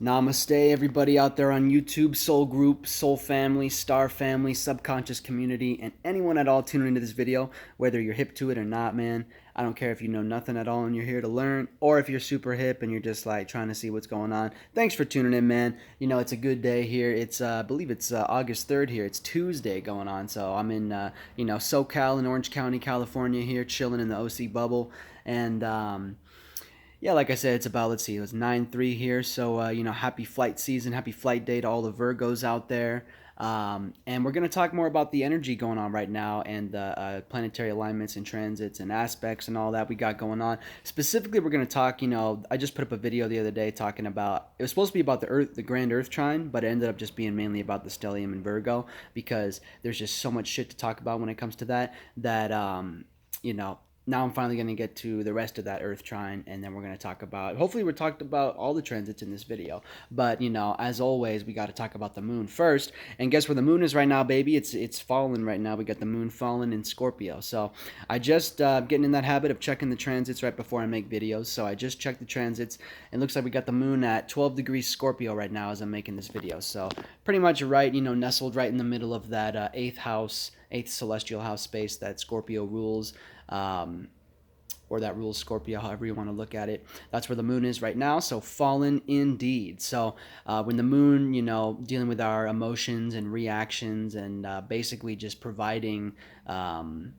Namaste, everybody out there on YouTube, Soul Group, Soul Family, Star Family, Subconscious Community, and anyone at all tuning into this video, whether you're hip to it or not, man. I don't care if you know nothing at all and you're here to learn, or if you're super hip and you're just like trying to see what's going on. Thanks for tuning in, man. You know, it's a good day here. I believe it's August 3rd here. It's Tuesday going on, so I'm in, SoCal in Orange County, California here, chilling in the OC bubble, and yeah, like I said, it's about, let's see, it was 9/3 here. So, happy flight season, happy flight day to all the Virgos out there. And we're going to talk more about the energy going on right now and the planetary alignments and transits and aspects and all that we got going on. Specifically, we're going to talk, I just put up a video the other day talking about, it was supposed to be about the Earth, the Grand Earth Trine, but it ended up just being mainly about the stellium and Virgo because there's just so much shit to talk about when it comes to you know, now I'm finally going to get to the rest of that Earth trine, and then we're going to talk about, hopefully we're talked about all the transits in this video, but as always, we got to talk about the moon first. And guess where the moon is right now, baby? It's fallen right now. We got the moon fallen in Scorpio. So I just getting in that habit of checking the transits right before I make videos. So I just checked the transits. It looks like we got the moon at 12 degrees Scorpio right now as I'm making this video. So pretty much right, nestled right in the middle of that eighth celestial house space that Scorpio rules, or that rules Scorpio, however you want to look at it. That's where the moon is right now. So fallen indeed. So when the moon, dealing with our emotions and reactions and basically just providing the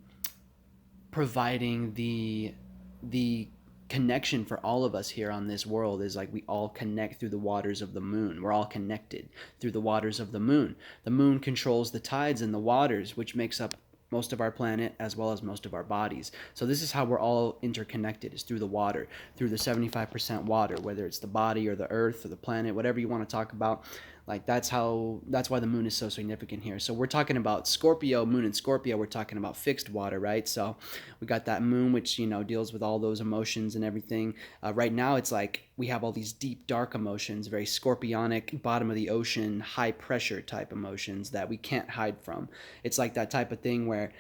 connection for all of us here on this world is like we all connect through the waters of the moon. We're all connected through the waters of the moon. The moon controls the tides and the waters, which makes up most of our planet as well as most of our bodies. So this is how we're all interconnected, is through the water, through the 75% water, whether it's the body or the earth or the planet, whatever you want to talk about. Like that's why the moon is so significant here. So we're talking about Scorpio, moon in Scorpio, we're talking about fixed water, right? So we got that moon, which, deals with all those emotions and everything. Right now, it's like we have all these deep, dark emotions, very scorpionic, bottom of the ocean, high pressure type emotions that we can't hide from. It's like that type of thing where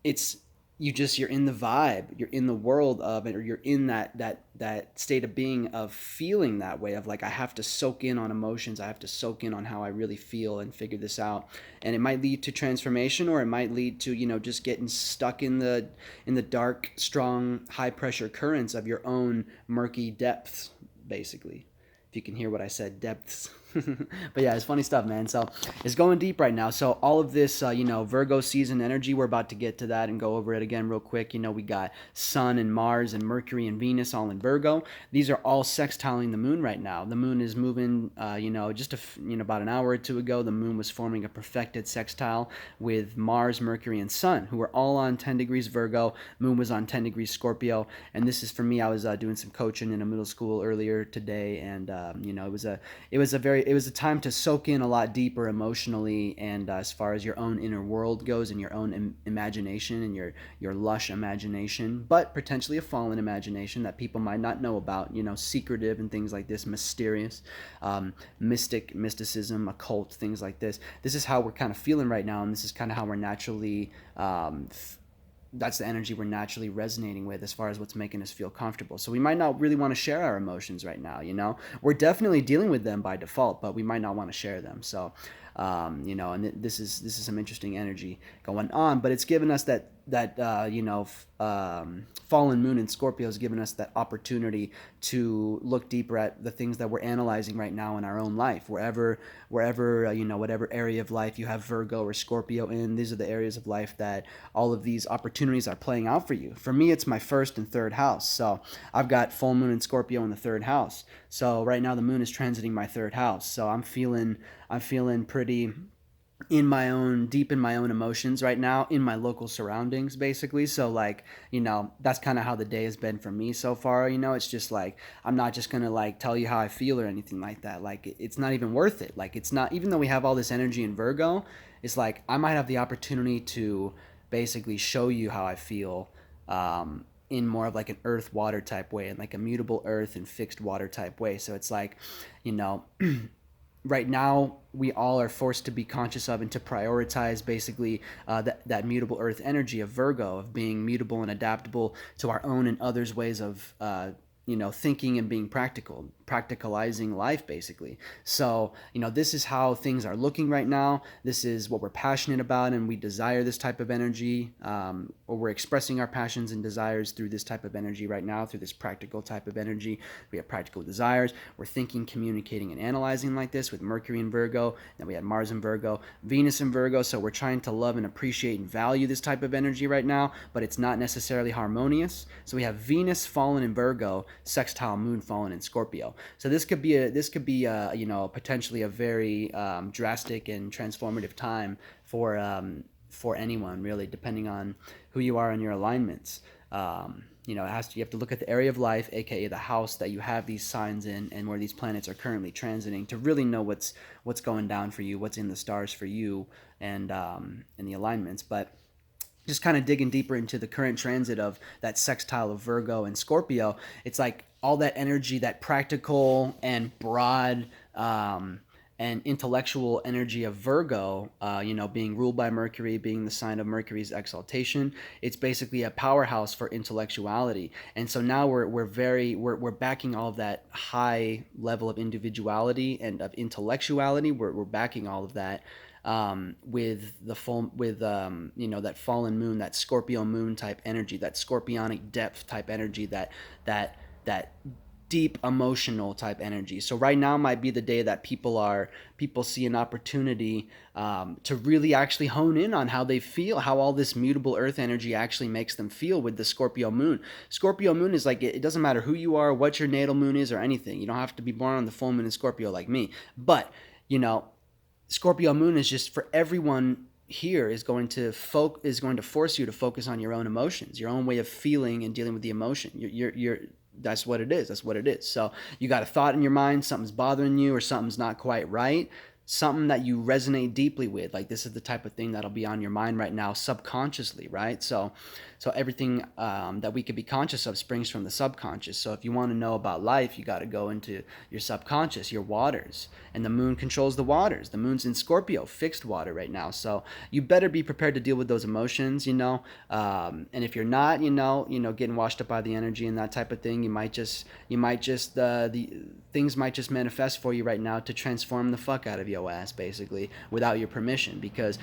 it's you're in the vibe, you're in the world of it, or you're in that state of being of feeling that way, of like I have to soak in on emotions, I have to soak in on how I really feel and figure this out. And it might lead to transformation, or it might lead to just getting stuck in the dark, strong, high pressure currents of your own murky depths, basically, if you can hear what I said, depths. But yeah, it's funny stuff, man. So it's going deep right now. So all of this, Virgo season energy, we're about to get to that and go over it again real quick. We got Sun and Mars and Mercury and Venus all in Virgo. These are all sextiling the moon right now. The moon is moving, about an hour or two ago, the moon was forming a perfected sextile with Mars, Mercury, and Sun, who are all on 10 degrees Virgo. Moon was on 10 degrees Scorpio. And this is for me, I was doing some coaching in a middle school earlier today. And, it was a time to soak in a lot deeper emotionally, and as far as your own inner world goes and your own imagination and your lush imagination, but potentially a fallen imagination that people might not know about, secretive and things like this, mysterious, mysticism, occult, things like this. This is how we're kind of feeling right now, and this is kind of how we're naturally that's the energy we're naturally resonating with as far as what's making us feel comfortable. So we might not really want to share our emotions right now. We're definitely dealing with them by default, but we might not want to share them. So and this is some interesting energy going on, but it's given us that fallen moon in Scorpio has given us that opportunity to look deeper at the things that we're analyzing right now in our own life, wherever whatever area of life you have Virgo or Scorpio in. These are the areas of life that all of these opportunities are playing out for you. For me, it's my first and third house. So I've got full moon in Scorpio in the third house. So right now the moon is transiting my third house. So I'm feeling pretty deep in my own emotions right now, in my local surroundings, basically. So like, that's kind of how the day has been for me so far. It's just like, I'm not just gonna like tell you how I feel or anything like that. Like, it's not even worth it. Like, it's not, even though we have all this energy in Virgo, it's like I might have the opportunity to basically show you how I feel, in more of like an earth water type way, and like a mutable earth and fixed water type way. So it's like, right now we all are forced to be conscious of and to prioritize basically that mutable earth energy of Virgo, of being mutable and adaptable to our own and others' ways of thinking and being practical. practicalizing life, basically. So, this is how things are looking right now. This is what we're passionate about, and we desire this type of energy, or we're expressing our passions and desires through this type of energy right now, through this practical type of energy. We have practical desires. We're thinking, communicating, and analyzing like this with Mercury in Virgo. Then we had Mars in Virgo, Venus in Virgo. So we're trying to love and appreciate and value this type of energy right now, but it's not necessarily harmonious. So we have Venus fallen in Virgo, sextile Moon fallen in Scorpio. So this could be potentially a very drastic and transformative time for anyone, really, depending on who you are in your alignments. You have to look at the area of life, aka the house that you have these signs in, and where these planets are currently transiting, to really know what's going down for you, what's in the stars for you, and the alignments. But just kind of digging deeper into the current transit of that sextile of Virgo and Scorpio, it's like all that energy, that practical and broad and intellectual energy of Virgo, being ruled by Mercury, being the sign of Mercury's exaltation. It's basically a powerhouse for intellectuality. And so now we're backing all of that high level of individuality and of intellectuality. We're backing all of that with that fallen moon, that Scorpio moon type energy, that scorpionic depth type energy, that deep emotional type energy. So right now might be the day that people see an opportunity to really actually hone in on how they feel, how all this mutable earth energy actually makes them feel with the Scorpio moon. Scorpio moon is like, it doesn't matter who you are, what your natal moon is, or anything. You don't have to be born on the full moon in Scorpio like me. But, Scorpio moon is just for everyone here is going to force you to focus on your own emotions, your own way of feeling and dealing with the emotion. You're that's what it is. That's what it is. So you got a thought in your mind, something's bothering you or something's not quite right, something that you resonate deeply with. Like, this is the type of thing that'll be on your mind right now subconsciously, right? So everything that we could be conscious of springs from the subconscious. So if you want to know about life, you got to go into your subconscious, your waters. And the moon controls the waters. The moon's in Scorpio, fixed water right now. So you better be prepared to deal with those emotions, and if you're not, getting washed up by the energy and that type of thing, the things might just manifest for you right now to transform the fuck out of your ass, basically, without your permission. Because,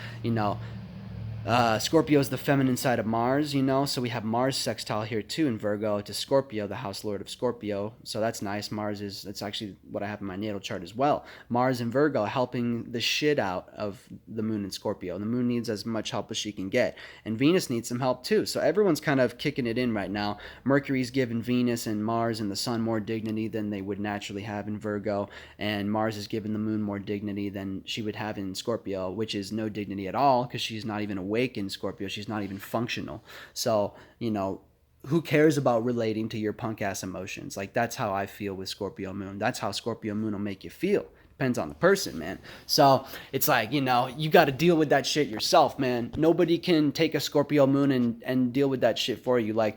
Scorpio is the feminine side of Mars, so we have Mars sextile here too in Virgo to Scorpio, the house lord of Scorpio. So that's nice. That's actually what I have in my natal chart as well. Mars in Virgo helping the shit out of the moon in Scorpio. The moon needs as much help as she can get, and Venus needs some help too. So everyone's kind of kicking it in right now. Mercury's giving Venus and Mars and the sun more dignity than they would naturally have in Virgo, and Mars is giving the moon more dignity than she would have in Scorpio, which is no dignity at all, because she's not even awake in Scorpio. She's not even functional. So, who cares about relating to your punk ass emotions? Like, that's how I feel with Scorpio moon. That's how Scorpio moon will make you feel. Depends on the person, man. So it's like, you got to deal with that shit yourself, man. Nobody can take a Scorpio moon and deal with that shit for you. Like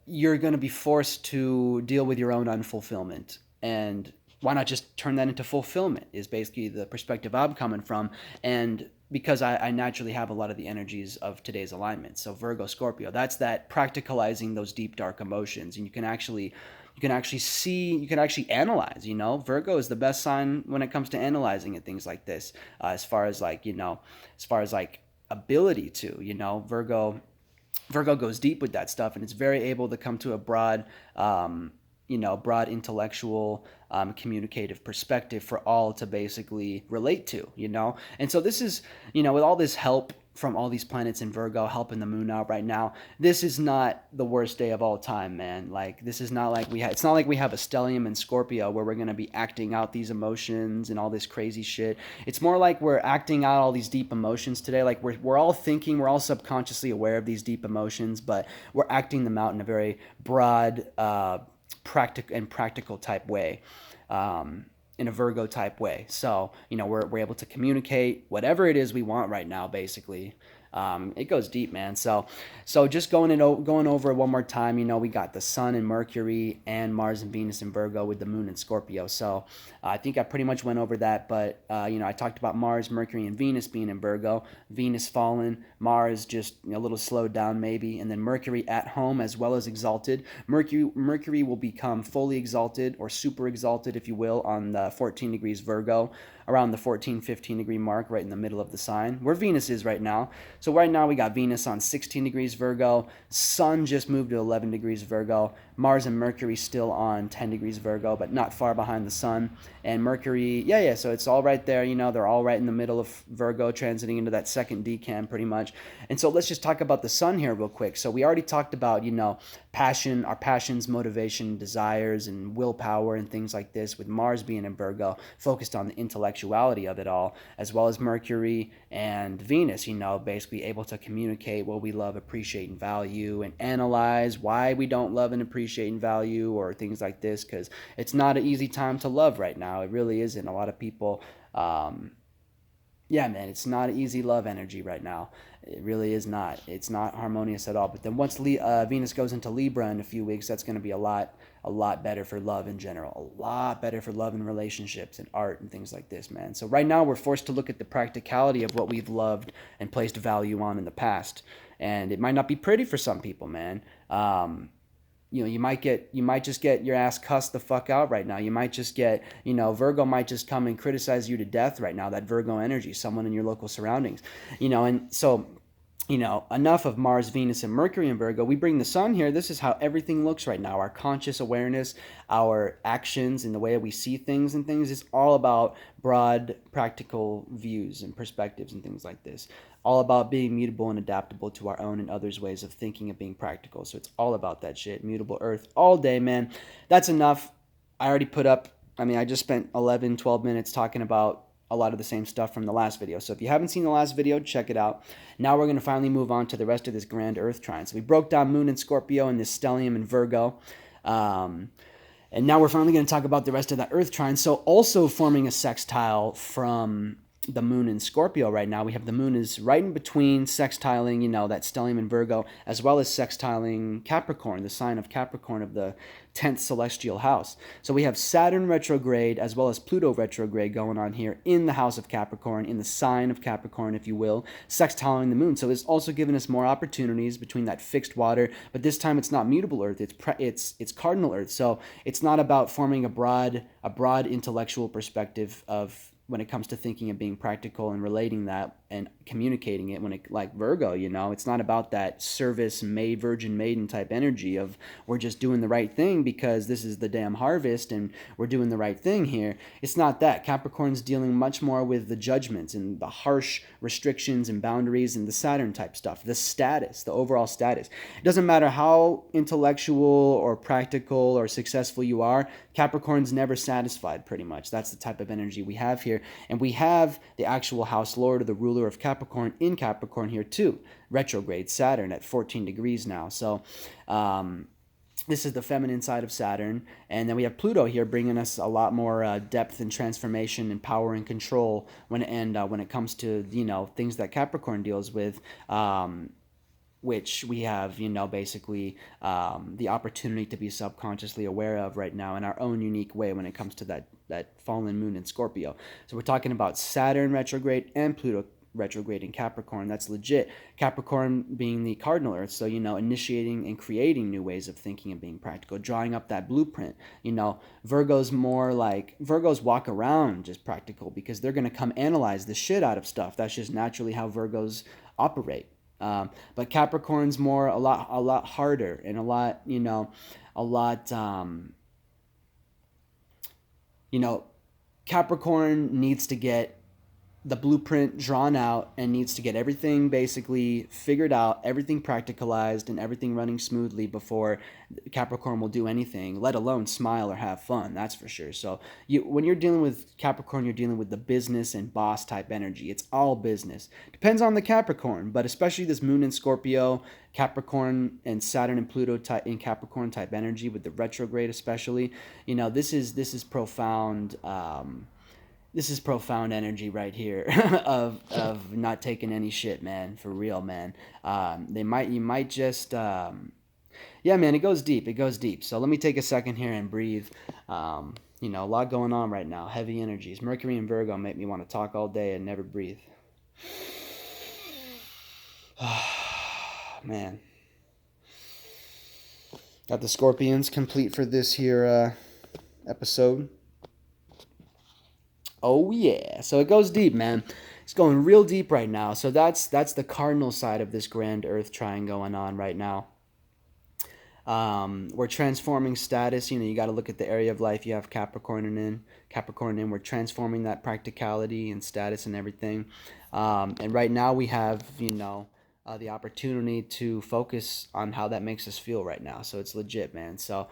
you're going to be forced to deal with your own unfulfillment. And why not just turn that into fulfillment is basically the perspective I'm coming from. And because I naturally have a lot of the energies of today's alignment. So Virgo, Scorpio, that's that practicalizing those deep, dark emotions. And you can actually analyze, Virgo is the best sign when it comes to analyzing and things like this, as far as ability to, Virgo goes deep with that stuff, and it's very able to come to a broad intellectual, communicative perspective for all to basically relate to, And so this is, with all this help from all these planets in Virgo helping the moon out right now, this is not the worst day of all time, man. Like, this is not like it's not like we have a stellium in Scorpio where we're going to be acting out these emotions and all this crazy shit. It's more like we're acting out all these deep emotions today. Like, we're all thinking, we're all subconsciously aware of these deep emotions, but we're acting them out in a very broad, practical type way, in a Virgo type way. So, we're able to communicate whatever it is we want right now, basically, It goes deep, man. So just going over it one more time. We got the Sun and Mercury and Mars and Venus in Virgo with the Moon in Scorpio. So I think I pretty much went over that. But I talked about Mars, Mercury, and Venus being in Virgo. Venus fallen, Mars just a little slowed down maybe, and then Mercury at home as well as exalted. Mercury will become fully exalted or super exalted, if you will, on the 14 degrees Virgo, around the 14-15 degree mark, right in the middle of the sign where Venus is right now. So right now we got Venus on 16 degrees Virgo, Sun just moved to 11 degrees Virgo, Mars and Mercury still on 10 degrees Virgo, but not far behind the Sun. And Mercury, so it's all right there. They're all right in the middle of Virgo, transiting into that second decan pretty much. And so let's just talk about the Sun here real quick. So we already talked about, passion, our passions, motivation, desires, and willpower and things like this, with Mars being in Virgo, focused on the intellectuality of it all, as well as Mercury and Venus, basically able to communicate what we love, appreciate, and value, and analyze why we don't love and appreciate and value, or things like this, because it's not an easy time to love right now. It really isn't. A lot of people, man, it's not an easy love energy right now. It really is not. It's not harmonious at all. But then once Venus goes into Libra in a few weeks, that's going to be a lot better for love in general. A lot better for love and relationships and art and things like this, man. So right now we're forced to look at the practicality of what we've loved and placed value on in the past. And it might not be pretty for some people, man. You might just get your ass cussed the fuck out right now. You might just get, Virgo might just come and criticize you to death right now, that Virgo energy, someone in your local surroundings, and so, enough of Mars, Venus, and Mercury in Virgo. We bring the Sun here. This is how everything looks right now. Our conscious awareness, our actions, and the way we see things and things is all about broad, practical views and perspectives and things like this. All about being mutable and adaptable to our own and others' ways of thinking and being practical. So it's all about that shit. Mutable Earth all day, man. That's enough. I already put up, I just spent 11, 12 minutes talking about a lot of the same stuff from the last video. So if you haven't seen the last video, check it out. Now we're going to finally move on to the rest of this grand Earth trine. So we broke down Moon in Scorpio and this stellium in Virgo. And now we're finally going to talk about the rest of that Earth trine. So also forming a sextile from the Moon in Scorpio right now, we have the Moon is right in between, sextiling, that stellium in Virgo, as well as sextiling Capricorn, the sign of Capricorn of the 10th celestial house. So we have Saturn retrograde as well as Pluto retrograde going on here in the house of Capricorn, in the sign of Capricorn, if you will, sextiling the Moon. So it's also given us more opportunities between that fixed water, but this time it's not mutable Earth, it's cardinal Earth. So it's not about forming a broad intellectual perspective of when it comes to thinking and being practical and relating that and communicating it, when it, like Virgo, it's not about that service virgin maiden type energy of we're just doing the right thing because this is the damn harvest and we're doing the right thing here. It's not that. Capricorn's dealing much more with the judgments and the harsh restrictions and boundaries and the Saturn type stuff, the status, the overall status. It doesn't matter how intellectual or practical or successful you are, Capricorn's never satisfied, pretty much. That's the type of energy we have here. And we have the actual house lord, or the ruler of Capricorn, in Capricorn here too. Retrograde Saturn at 14 degrees now. So this is the feminine side of Saturn. And then we have Pluto here bringing us a lot more depth and transformation and power and control when it comes to, things that Capricorn deals with. Which we have, basically the opportunity to be subconsciously aware of right now in our own unique way when it comes to that fallen Moon in Scorpio. So we're talking about Saturn retrograde and Pluto retrograde in Capricorn. That's legit. Capricorn being the cardinal Earth, so, initiating and creating new ways of thinking and being practical, drawing up that blueprint. Virgo's more like, Virgos walk around just practical because they're going to come analyze the shit out of stuff. That's just naturally how Virgos operate. But Capricorn's more a lot harder and Capricorn needs to get the blueprint drawn out and needs to get everything basically figured out, everything practicalized, and everything running smoothly before Capricorn will do anything, let alone smile or have fun. That's for sure. So when you're dealing with Capricorn, you're dealing with the business and boss type energy. It's all business. Depends on the Capricorn, but especially this Moon in Scorpio, Capricorn and Saturn and Pluto type in Capricorn type energy with the retrograde especially. This is profound. This is profound energy right here of not taking any shit, man. For real, man. You might just yeah, man. It goes deep. It goes deep. So let me take a second here and breathe. A lot going on right now. Heavy energies. Mercury and Virgo make me want to talk all day and never breathe. Man. Got the Scorpions complete for this here episode. Oh yeah. So it goes deep, man. It's going real deep right now. So that's the cardinal side of this grand Earth trine going on right now. We're transforming status. You got to look at the area of life you have Capricorn in. We're transforming that practicality and status and everything. And right now we have, the opportunity to focus on how that makes us feel right now. So it's legit, man. So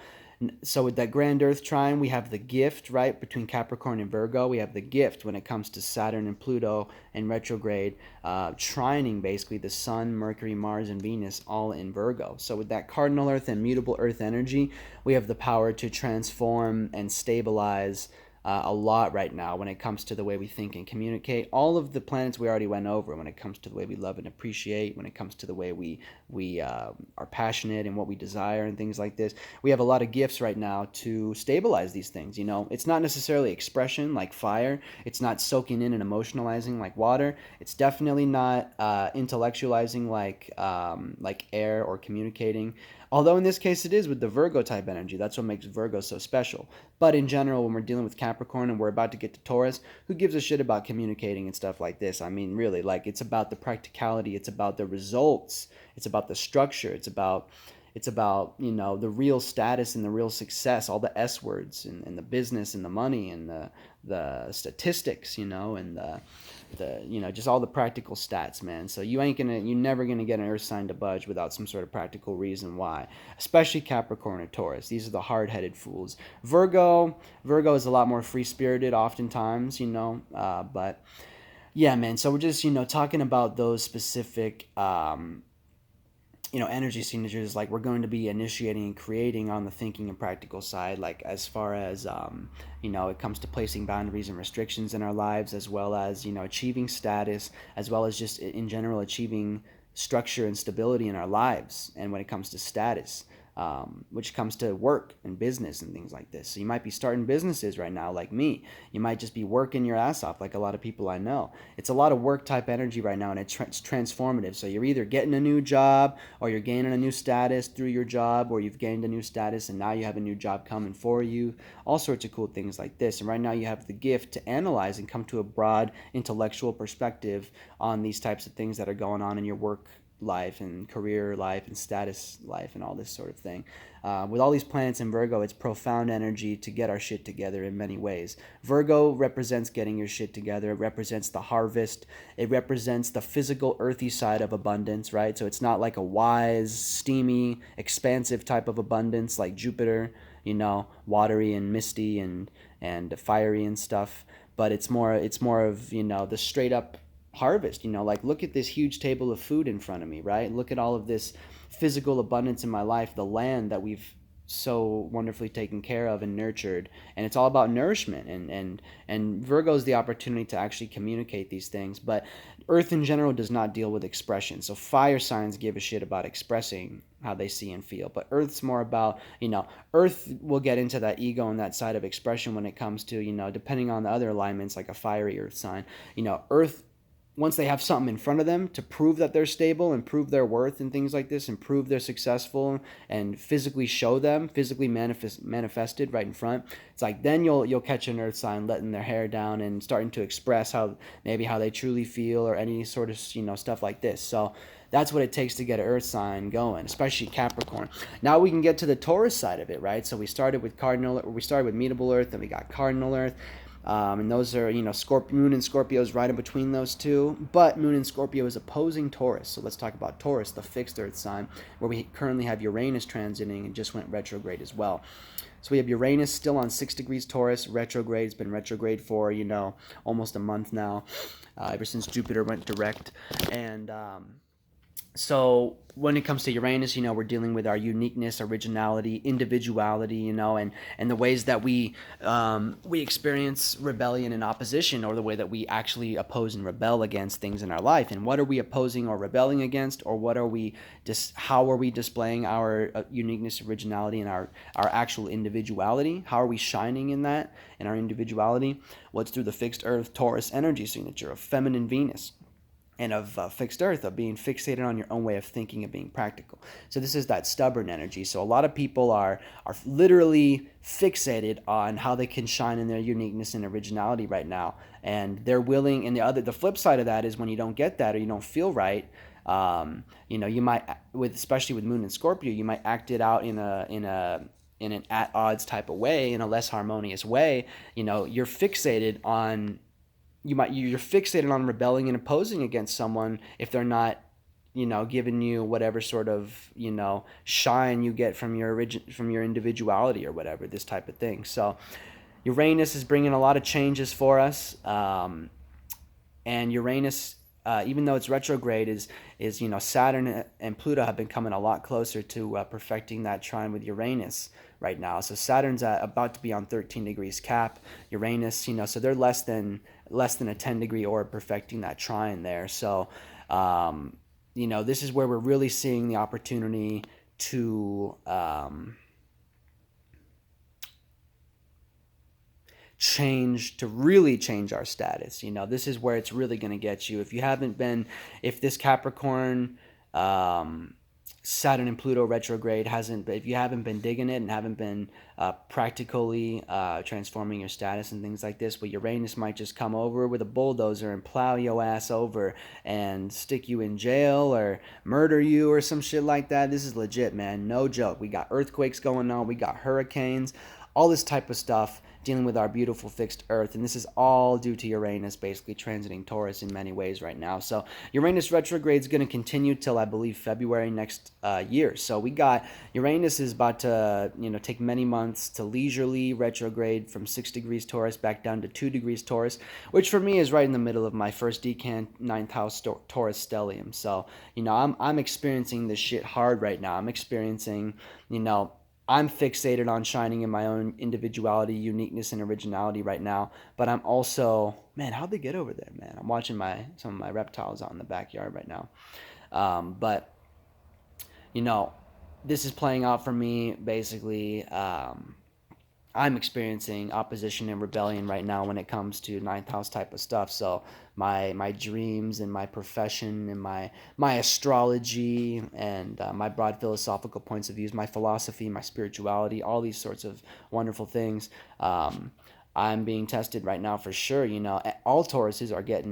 with that grand Earth trine, we have the gift, right, between Capricorn and Virgo. We have the gift when it comes to Saturn and Pluto and retrograde, trining basically the Sun, Mercury, Mars, and Venus all in Virgo. So with that cardinal Earth and mutable Earth energy, we have the power to transform and stabilize a lot right now when it comes to the way we think and communicate. All of the planets we already went over when it comes to the way we love and appreciate, when it comes to the way we are passionate and what we desire and things like this. We have a lot of gifts right now to stabilize these things. It's not necessarily expression like fire. It's not soaking in and emotionalizing like water. It's definitely not intellectualizing like air or communicating. Although in this case it is with the Virgo type energy. That's what makes Virgo so special. But in general, when we're dealing with Capricorn and we're about to get to Taurus, who gives a shit about communicating and stuff like this? I mean, really, like, it's about the practicality. It's about the results. It's about the structure. It's about the real status and the real success, all the S words and the business and the money and the statistics, and the just all the practical stats, man. So you're never gonna get an Earth sign to budge without some sort of practical reason why. Especially Capricorn or Taurus. These are the hard-headed fools. Virgo is a lot more free-spirited, oftentimes, but yeah, man. So we're just talking about those specific energy signatures. Like, we're going to be initiating and creating on the thinking and practical side, like as far as it comes to placing boundaries and restrictions in our lives, as well as achieving status, as well as just in general achieving structure and stability in our lives. And when it comes to status, which comes to work and business and things like this. So you might be starting businesses right now like me. You might just be working your ass off like a lot of people I know. It's a lot of work type energy right now, and it's transformative. So you're either getting a new job, or you're gaining a new status through your job, or you've gained a new status and now you have a new job coming for you. All sorts of cool things like this. And right now you have the gift to analyze and come to a broad intellectual perspective on these types of things that are going on in your work life and career life and status life and all this sort of thing. With all these planets in Virgo, it's profound energy to get our shit together in many ways. Virgo represents getting your shit together. It represents the harvest. It represents the physical, earthy side of abundance, right? So it's not like a wise, steamy, expansive type of abundance like Jupiter, watery and misty and fiery and stuff. But it's more of the straight up harvest. Like, look at this huge table of food in front of me, right? Look at all of this physical abundance in my life, the land that we've so wonderfully taken care of and nurtured. And it's all about nourishment, and Virgo is the opportunity to actually communicate these things. But Earth in general does not deal with expression. So fire signs give a shit about expressing how they see and feel, but Earth's more about, Earth will get into that ego and that side of expression when it comes to, depending on the other alignments, like a fiery Earth sign. Earth, once they have something in front of them to prove that they're stable and prove their worth and things like this, and prove they're successful and physically show them, physically manifested right in front, it's like then you'll catch an Earth sign letting their hair down and starting to express how they truly feel, or any sort of stuff like this. So that's what it takes to get an Earth sign going, especially Capricorn. Now we can get to the Taurus side of it, right? So we started with mutable Earth, then we got cardinal Earth. And those are, Moon and Scorpio is right in between those two. But Moon and Scorpio is opposing Taurus. So let's talk about Taurus, the fixed Earth sign, where we currently have Uranus transiting and just went retrograde as well. So we have Uranus still on 6 degrees Taurus, retrograde. It's been retrograde for, almost a month now, ever since Jupiter went direct. And So when it comes to Uranus, we're dealing with our uniqueness, originality, individuality, and the ways that we experience rebellion and opposition, or the way that we actually oppose and rebel against things in our life. And what are we opposing or rebelling against, or what are we how are we displaying our uniqueness, originality, and our actual individuality? How are we shining in that, in our individuality? What's through the fixed Earth Taurus energy signature of feminine Venus, and of fixed earth, of being fixated on your own way of thinking, of being practical. So this is that stubborn energy. So a lot of people are literally fixated on how they can shine in their uniqueness and originality right now, and they're willing. And the flip side of that is, when you don't get that, or you don't feel right, you might, especially with Moon and Scorpio, you might act it out in an at odds type of way, in a less harmonious way. You're fixated on, you're fixated on rebelling and opposing against someone if they're not, giving you whatever sort of, shine you get from from your individuality, or whatever, this type of thing. So Uranus is bringing a lot of changes for us, and Uranus, even though it's retrograde, is Saturn and Pluto have been coming a lot closer to perfecting that trine with Uranus right now. So Saturn's about to be on 13 degrees Cap. Uranus, so they're less than a 10-degree orb perfecting that trine there. So this is where we're really seeing the opportunity to really change our status. This is where it's really going to get you. If this Capricorn, Saturn and Pluto retrograde if you haven't been digging it, and haven't been practically transforming your status and things like this, but Uranus might just come over with a bulldozer and plow your ass over and stick you in jail, or murder you, or some shit like that. This is legit, man. No joke. We got earthquakes going on. We got hurricanes, all this type of stuff, dealing with our beautiful fixed Earth. And this is all due to Uranus basically transiting Taurus in many ways right now. So Uranus retrograde is going to continue till, I believe, February next year. So we got Uranus is about to take many months to leisurely retrograde from 6 degrees Taurus back down to 2 degrees Taurus, which for me is right in the middle of my first decan ninth house Taurus stellium. So I'm experiencing this shit hard right now. I'm experiencing I'm fixated on shining in my own individuality, uniqueness, and originality right now. But I'm also, man, how'd they get over there, man? I'm watching some of my reptiles out in the backyard right now. But you know, this is playing out for me basically. I'm experiencing opposition and rebellion right now when it comes to ninth house type of stuff. So my dreams and my profession and my astrology and my broad philosophical points of views, my philosophy, my spirituality, all these sorts of wonderful things. I'm being tested right now for sure. All Tauruses are getting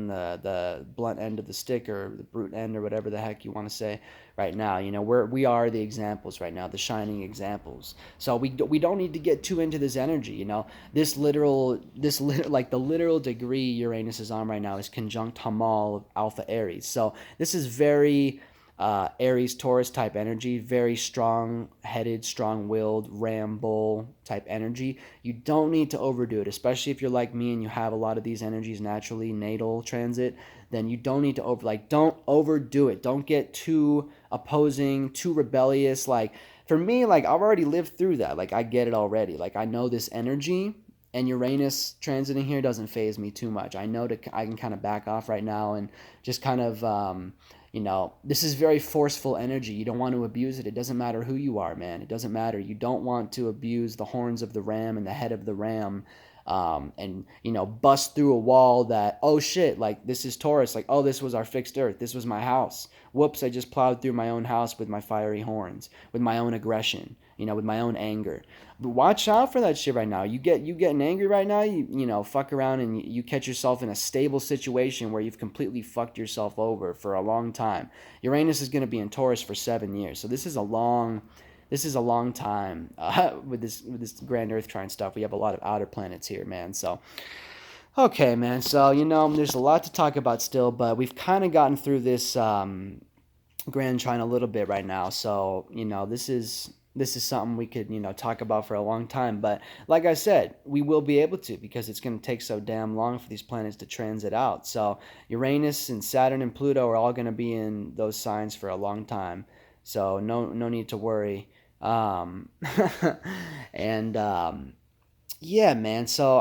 the blunt end of the stick, or the brute end, or whatever the heck you want to say right now. We are the examples right now, the shining examples. So we don't need to get too into this energy. Like the literal degree Uranus is on right now is conjunct Hamal of Alpha Aries. So this is very Aries Taurus type energy, very strong headed, strong willed, ram bull type energy. You don't need to overdo it, especially if you're like me and you have a lot of these energies naturally, natal transit. Then you don't need to don't overdo it. Don't get too opposing, too rebellious. Like for me, like I've already lived through that. Like I get it already. Like I know this energy, and Uranus transiting here doesn't phase me too much. I know I can kind of back off right now and just kind of this is very forceful energy. You don't want to abuse it. It doesn't matter who you are, man. It doesn't matter. You don't want to abuse the horns of the ram and the head of the ram, and bust through a wall that, oh shit, like this is Taurus, like, oh, this was our fixed Earth, this was my house, whoops, I just plowed through my own house with my fiery horns, with my own aggression, with my own anger. But watch out for that shit right now. You getting angry right now, you fuck around and you catch yourself in a stable situation where you've completely fucked yourself over for a long time. Uranus is going to be in Taurus for 7 years, so this is a long time with this grand Earth trine stuff. We have a lot of outer planets here, man. So okay, man. So there's a lot to talk about still, but we've kind of gotten through this grand trine a little bit right now. So this is this is something we could, talk about for a long time. But like I said, we will be able to, because it's going to take so damn long for these planets to transit out. So Uranus and Saturn and Pluto are all going to be in those signs for a long time. So no need to worry. Um, and yeah, man. So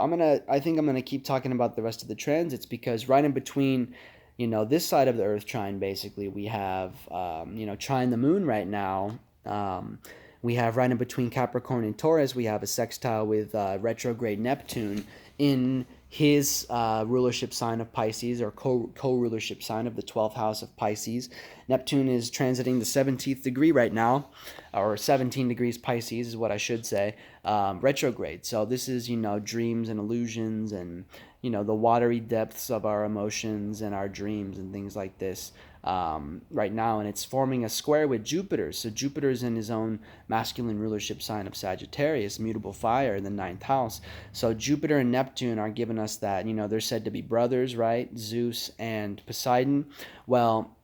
I think I'm gonna keep talking about the rest of the transits, because right in between, this side of the Earth trine, basically, we have, trine the moon right now. Um, we have right in between Capricorn and Taurus, we have a sextile with retrograde Neptune in his rulership sign of Pisces, or co-rulership sign of the 12th house of Pisces. Neptune is transiting the 17th degree right now, or 17 degrees Pisces is what I should say, retrograde. So this is, dreams and illusions, and, the watery depths of our emotions and our dreams and things like this, right now. And it's forming a square with Jupiter. So Jupiter's in his own masculine rulership sign of Sagittarius, mutable fire, in the 9th house. So Jupiter and Neptune are giving us that, they're said to be brothers, right? Zeus and Poseidon. Well,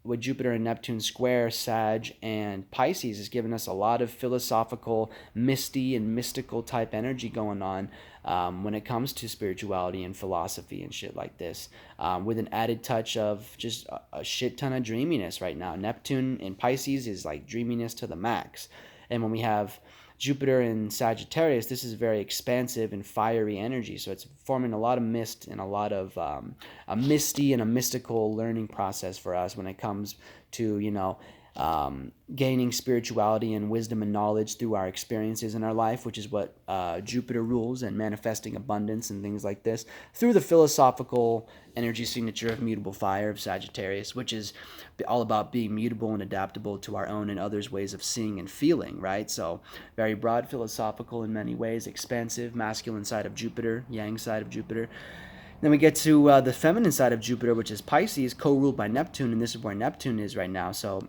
with Jupiter and Neptune square, Sag and Pisces is giving us a lot of philosophical, misty, and mystical type energy going on, when it comes to spirituality and philosophy and shit like this, with an added touch of just a shit ton of dreaminess right now. Neptune in Pisces is like dreaminess to the max. And when we have Jupiter in Sagittarius, this is very expansive and fiery energy. So it's forming a lot of mist and a lot of a misty and a mystical learning process for us when it comes to, gaining spirituality and wisdom and knowledge through our experiences in our life, which is what Jupiter rules, and manifesting abundance and things like this through the philosophical energy signature of mutable fire of Sagittarius, which is all about being mutable and adaptable to our own and others' ways of seeing and feeling, right? So very broad, philosophical in many ways, expansive, masculine side of Jupiter, yang side of Jupiter. Then we get to the feminine side of Jupiter, which is Pisces, co-ruled by Neptune, and this is where Neptune is right now. So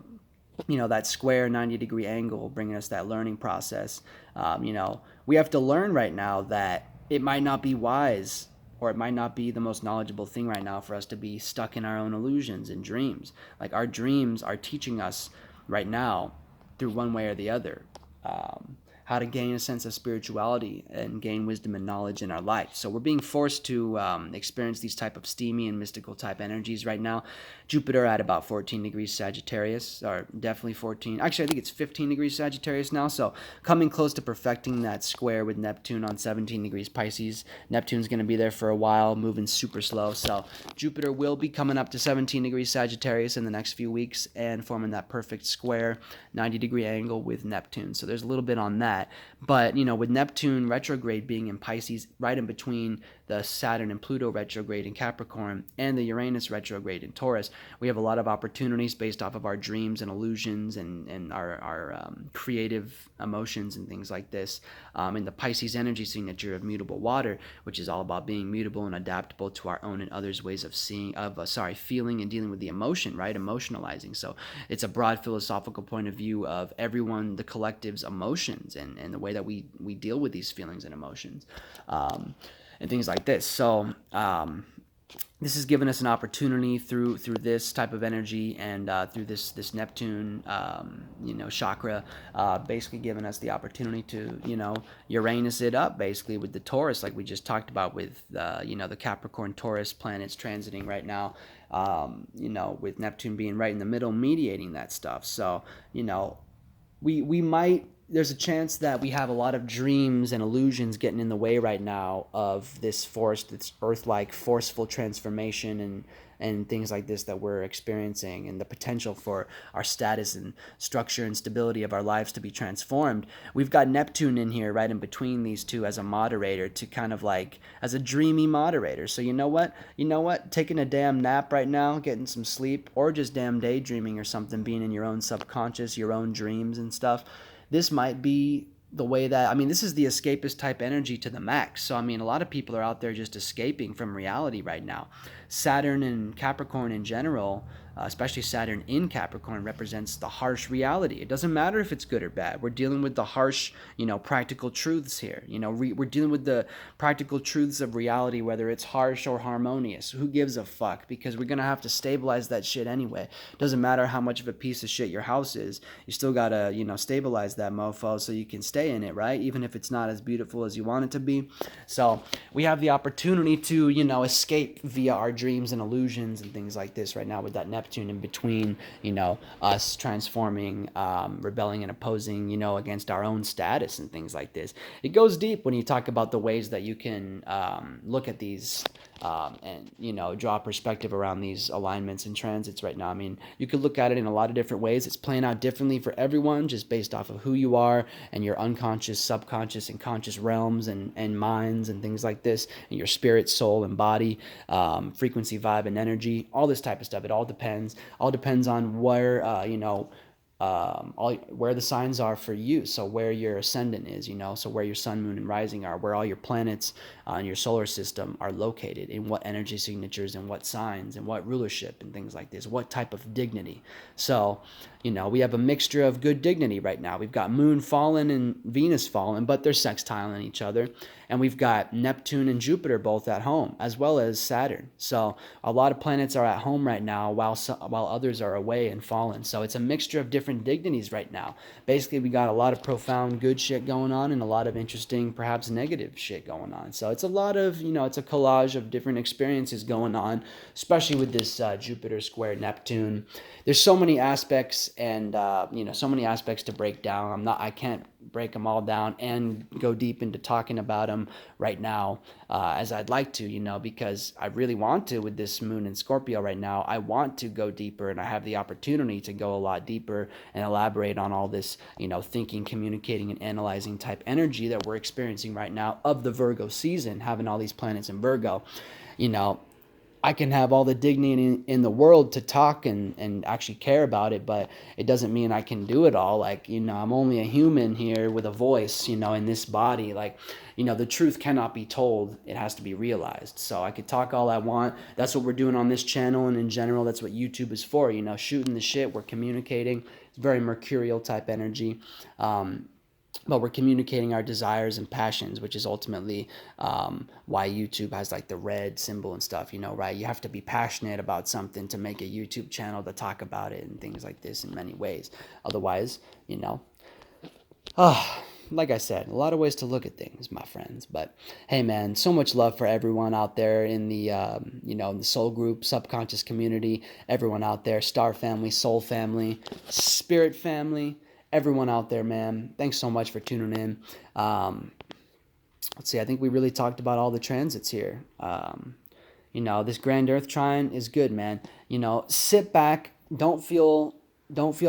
that square 90-degree angle bringing us that learning process. We have to learn right now that it might not be wise, or it might not be the most knowledgeable thing right now for us to be stuck in our own illusions and dreams. Like, our dreams are teaching us right now, through one way or the other, how to gain a sense of spirituality and gain wisdom and knowledge in our life. So we're being forced to experience these type of steamy and mystical type energies right now. Jupiter at about 14 degrees Sagittarius, or definitely 14. Actually, I think it's 15 degrees Sagittarius now. So coming close to perfecting that square with Neptune on 17 degrees Pisces. Neptune's going to be there for a while, moving super slow. So Jupiter will be coming up to 17 degrees Sagittarius in the next few weeks and forming that perfect square 90-degree angle with Neptune. So there's a little bit on that. But, with Neptune retrograde being in Pisces, right in between the Saturn and Pluto retrograde in Capricorn and the Uranus retrograde in Taurus, we have a lot of opportunities based off of our dreams and illusions and our creative emotions and things like this, in the Pisces energy signature of mutable water, which is all about being mutable and adaptable to our own and others' ways of feeling and dealing with the emotion, right? Emotionalizing. So it's a broad philosophical point of view of everyone, the collective's emotions, and the way that we deal with these feelings and emotions, and things like this. So this has given us an opportunity through this type of energy, and through this Neptune, chakra, basically giving us the opportunity to, Uranus it up, basically, with the Taurus, like we just talked about with, the Capricorn Taurus planets transiting right now, with Neptune being right in the middle, mediating that stuff. So, we might, there's a chance that we have a lot of dreams and illusions getting in the way right now of this Earth-like forceful transformation and things like this that we're experiencing, and the potential for our status and structure and stability of our lives to be transformed. We've got Neptune in here right in between these two as a moderator, to kind of like, as a dreamy moderator. So you know what? Taking a damn nap right now, getting some sleep, or just damn daydreaming or something, being in your own subconscious, your own dreams and stuff. This might be the way that, this is the escapist type energy to the max. So, a lot of people are out there just escaping from reality right now. Saturn and Capricorn in general, especially Saturn in Capricorn, represents the harsh reality. It doesn't matter if it's good or bad. We're dealing with the harsh, practical truths here. We're dealing with the practical truths of reality, whether it's harsh or harmonious. Who gives a fuck? Because we're gonna have to stabilize that shit anyway. Doesn't matter how much of a piece of shit your house is. You still gotta, stabilize that mofo so you can stay in it, right? Even if it's not as beautiful as you want it to be. So we have the opportunity to, escape via our dreams and illusions and things like this right now with that Neptune in between, us transforming, rebelling and opposing, against our own status and things like this. It goes deep when you talk about the ways that you can look at these and draw perspective around these alignments and transits right now. I mean, you could look at it in a lot of different ways. It's playing out differently for everyone, just based off of who you are and your unconscious, subconscious, and conscious realms and minds and things like this, and your spirit, soul, and body, frequency, vibe, and energy, all this type of stuff. It all depends. All depends on where where the signs are for you. So where your ascendant is, so where your sun, moon, and rising are, where all your planets in your solar system are located, in what energy signatures and what signs and what rulership and things like this, what type of dignity. So, we have a mixture of good dignity right now. We've got Moon fallen and Venus fallen, but they're sextiling each other. And we've got Neptune and Jupiter both at home, as well as Saturn. So a lot of planets are at home right now, while others are away and fallen. So it's a mixture of different dignities right now. Basically, we got a lot of profound good shit going on and a lot of interesting, perhaps negative shit going on. So it's a lot of, it's a collage of different experiences going on, especially with this Jupiter square Neptune. There's so many aspects and, so many aspects to break down. I can't break them all down and go deep into talking about them right now as I'd like to, because I really want to with this moon in Scorpio right now. I want to go deeper, and I have the opportunity to go a lot deeper and elaborate on all this, thinking, communicating, and analyzing type energy that we're experiencing right now of the Virgo season, having all these planets in Virgo. I can have all the dignity in the world to talk and actually care about it, but it doesn't mean I can do it all. Like, I'm only a human here with a voice, in this body. Like, the truth cannot be told. It has to be realized. So I could talk all I want. That's what we're doing on this channel. And in general, that's what YouTube is for, shooting the shit. We're communicating. It's very mercurial type energy. But we're communicating our desires and passions, which is ultimately why YouTube has like the red symbol and stuff, right? You have to be passionate about something to make a YouTube channel to talk about it and things like this in many ways. Otherwise, like I said, a lot of ways to look at things, my friends. But hey, man, so much love for everyone out there in the, in the soul group, subconscious community, everyone out there, star family, soul family, spirit family. Everyone out there, man, thanks so much for tuning in. Let's see, I think we really talked about all the transits here. This Grand Earth Trine is good, man. Sit back. Don't feel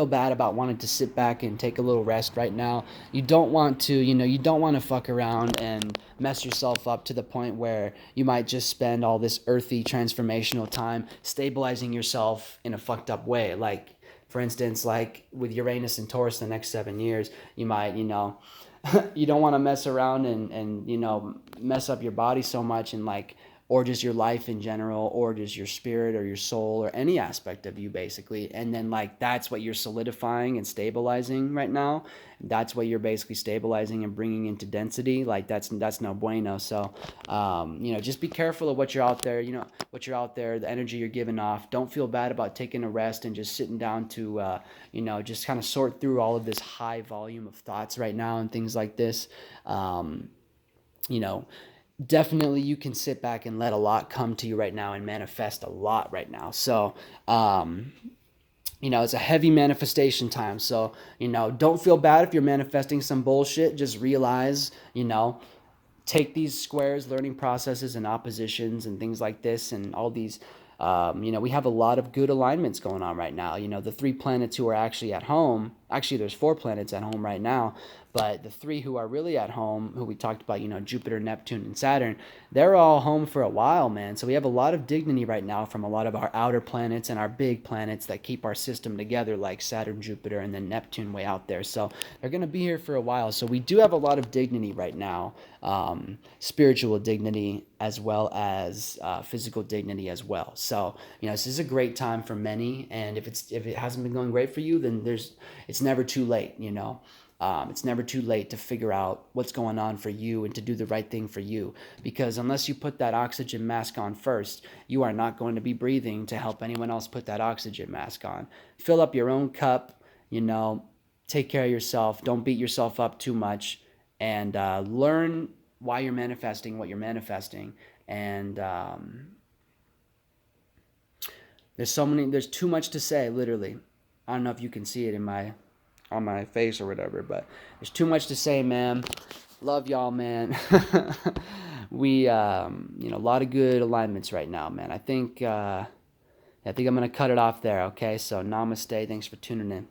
bad about wanting to sit back and take a little rest right now. You don't want to, you don't want to fuck around and mess yourself up to the point where you might just spend all this earthy transformational time stabilizing yourself in a fucked up way. Like, for instance, like with Uranus and Taurus the next 7 years, you might, you don't want to mess around and mess up your body so much and like, or just your life in general, or just your spirit or your soul or any aspect of you basically. And then like, that's what you're solidifying and stabilizing right now. That's what you're basically stabilizing and bringing into density. Like that's no bueno. So, just be careful of what you're out there, the energy you're giving off. Don't feel bad about taking a rest and just sitting down to, just kind of sort through all of this high volume of thoughts right now and things like this. Definitely you can sit back and let a lot come to you right now and manifest a lot right now. So, it's a heavy manifestation time. So, don't feel bad if you're manifesting some bullshit. Just realize, take these squares, learning processes and oppositions and things like this and all these, we have a lot of good alignments going on right now. The 3 planets who are actually at home actually there's 4 planets at home right now, but the 3 who are really at home, who we talked about, Jupiter, Neptune, and Saturn, they're all home for a while, man. So we have a lot of dignity right now from a lot of our outer planets and our big planets that keep our system together, like Saturn, Jupiter, and then Neptune way out there. So they're going to be here for a while. So we do have a lot of dignity right now, spiritual dignity as well as physical dignity as well. So this is a great time for many, and if it hasn't been going great for you, then it's never too late. It's never too late to figure out what's going on for you and to do the right thing for you. Because unless you put that oxygen mask on first, you are not going to be breathing to help anyone else put that oxygen mask on. Fill up your own cup, take care of yourself. Don't beat yourself up too much, and learn why you're manifesting what you're manifesting. And there's too much to say, literally. I don't know if you can see it on my face or whatever, but there's too much to say, man. Love y'all, man. We a lot of good alignments right now, man. I think I'm gonna cut it off there. Okay, so namaste. Thanks for tuning in.